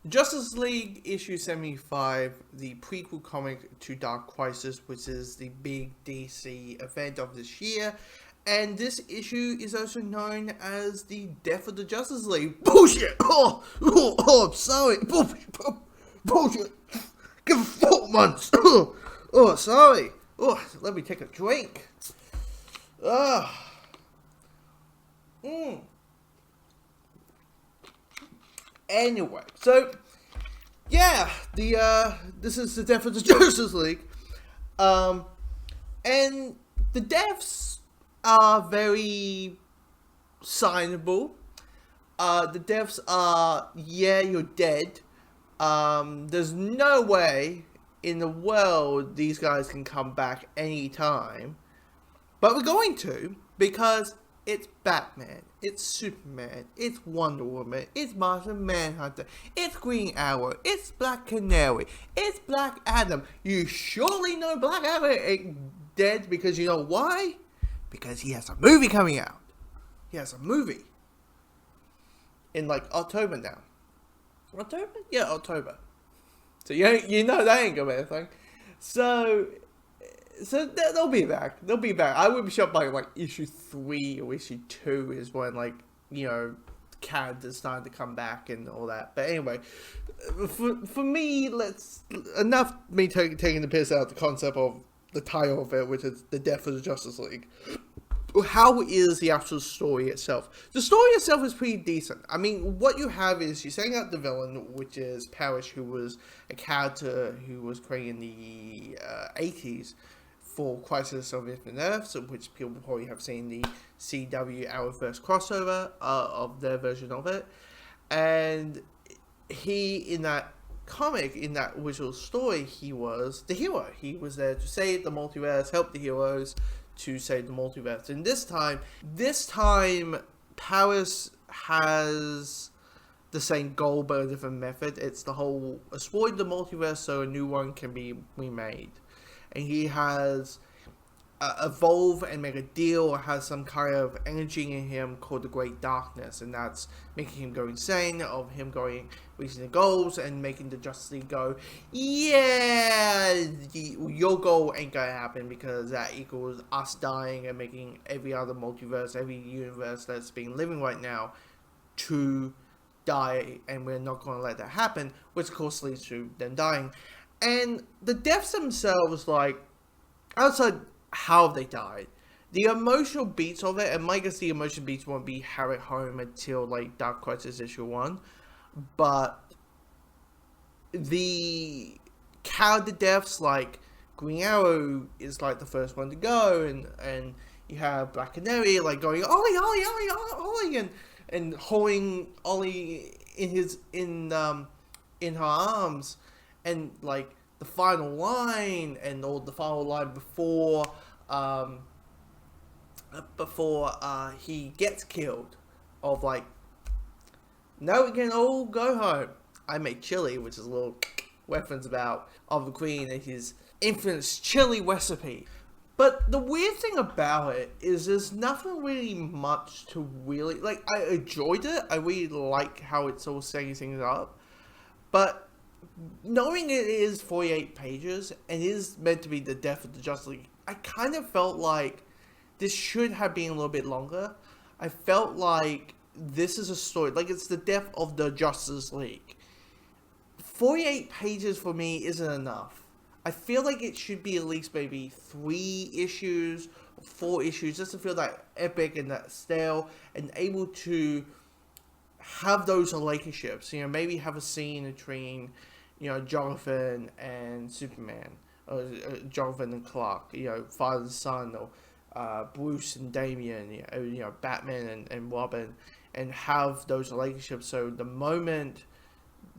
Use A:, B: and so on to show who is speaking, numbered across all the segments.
A: Justice League issue 75, the prequel comic to Dark Crisis, which is the big DC event of this year. And this issue is also known as the Death of the Justice League. Bullshit! I'm sorry. Bullshit. Give it 4 months. Sorry. Let me take a drink. Anyway, so yeah, this is the Death of the Justice League, and the deaths are very signable. The deaths are, yeah, you're dead. There's no way in the world these guys can come back anytime, but we're going to, because it's Batman, it's Superman, it's Wonder Woman, it's Martian Manhunter, it's Green Arrow, it's Black Canary, it's Black Adam. You surely know Black Adam ain't dead, because you know why? Because he has a movie coming out. He has a movie in like October now. October? Yeah, October. So you know that ain't gonna be a thing. So they'll be back. They'll be back. I would be shocked by like issue 3 or issue 2 is when, like, you know, characters starting to come back and all that. But anyway, for me, enough me taking the piss out of the concept of the title of it, which is the Death of the Justice League. How is the actual story itself? The story itself is pretty decent. I mean, what you have is you're setting up the villain, which is Parrish, who was a character who was created in the 80s for Crisis on Infinite Earths, which people probably have seen the CW Arrowverse crossover of their version of it. And he, in that comic, in that original story, he was the hero. He was there to save the multiverse, help the heroes to save the multiverse. And this time, Paris has the same goal but a different method. It's the whole exploit the multiverse so a new one can be remade. And he has evolve and make a deal, or has some kind of energy in him called the Great Darkness, and that's making him go insane, of him reaching the goals and making the Justice League go, yeah, your goal ain't gonna happen, because that equals us dying and making every other multiverse, every universe that's been living right now to die, and we're not gonna let that happen, which of course leads to them dying. And the deaths themselves, like, outside how they died, the emotional beats of it, and I guess the emotional beats won't be hammered home until like Dark Crisis issue 1, but the character deaths, like Green Arrow is like the first one to go, and you have Black Canary like going Ollie Ollie Ollie Ollie and holding Ollie in her arms, and like the final line, and or the final line before he gets killed, of like, now we can all go home. I made chili, which is a little reference about Oliver Queen and his infamous chili recipe. But the weird thing about it is there's nothing really much to really, like, I enjoyed it. I really like how it's all setting things up. But knowing it is 48 pages and is meant to be the Death of the Justice League, I kind of felt like this should have been a little bit longer. I felt like this is a story, like it's the death of the Justice League. 48 pages for me isn't enough. I feel like it should be at least maybe 3 issues, or 4 issues, just to feel that epic and that stale, and able to have those relationships. You know, maybe have a scene between, you know, Jonathan and Superman, or Jonathan and Clark, you know, father and son, or Bruce and Damian, you know, Batman and Robin, and have those relationships. So the moment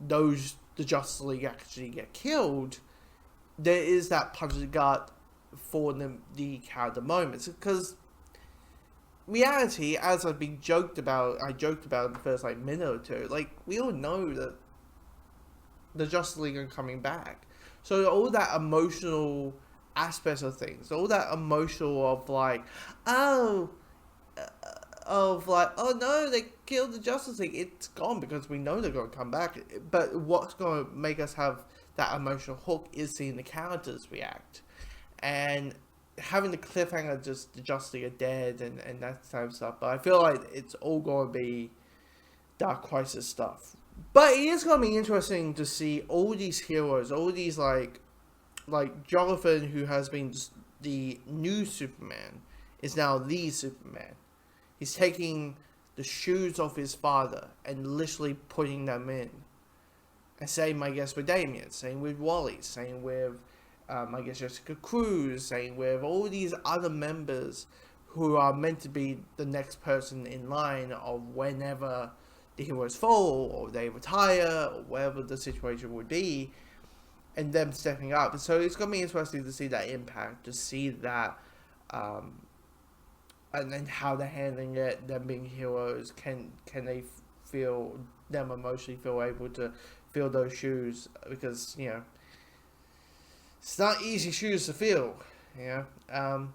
A: the Justice League actually get killed, there is that punch in the gut for the character moments. Because reality, as I joked about in the first like minute or two, like, we all know that the Justice League are coming back. So all that emotional aspects of things, all that emotional of like, oh, of like, oh no, they killed the Justice League. It's gone because we know they're going to come back. But what's going to make us have that emotional hook is seeing the characters react. And having the cliffhanger, just the Justice League are dead and that type of stuff. But I feel like it's all going to be Dark Crisis stuff. But it is going to be interesting to see all these heroes, all these like Jonathan, who has been the new Superman, is now the Superman. He's taking the shoes of his father and literally putting them in. And same, I guess, with Damian, same with Wally, same with, I guess, Jessica Cruz, same with all these other members who are meant to be the next person in line of whenever the heroes fall, or they retire, or whatever the situation would be, and them stepping up. So it's going to be interesting to see that impact, to see that, and then how they're handling it, them being heroes. Can they feel, them emotionally feel able to fill those shoes? Because, you know, it's not easy shoes to fill, you know,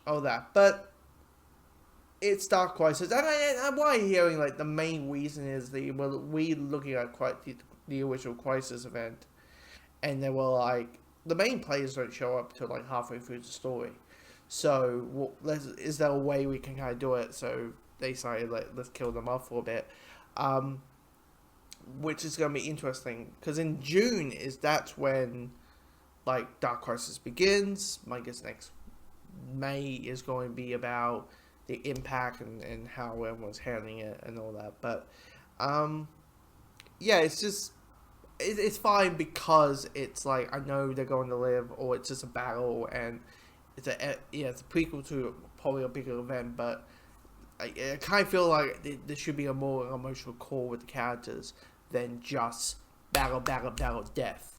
A: all that. But it's Dark Crisis. And why I'm hearing, like, the main reason is that we're looking at quite the original Crisis event, and they were like, the main players don't show up till like halfway through the story. So is there a way we can kind of do it? So they decided, like, let's kill them off for a bit, which is going to be interesting, because in June that's when like Dark Crisis begins. I guess next May is going to be about the impact and how everyone's handling it and all that. But yeah, it's just it's fine, because it's like, I know they're going to live, or it's just a battle, and it's a prequel to probably a bigger event. But I kind of feel like there should be a more emotional core with the characters than just battle, death.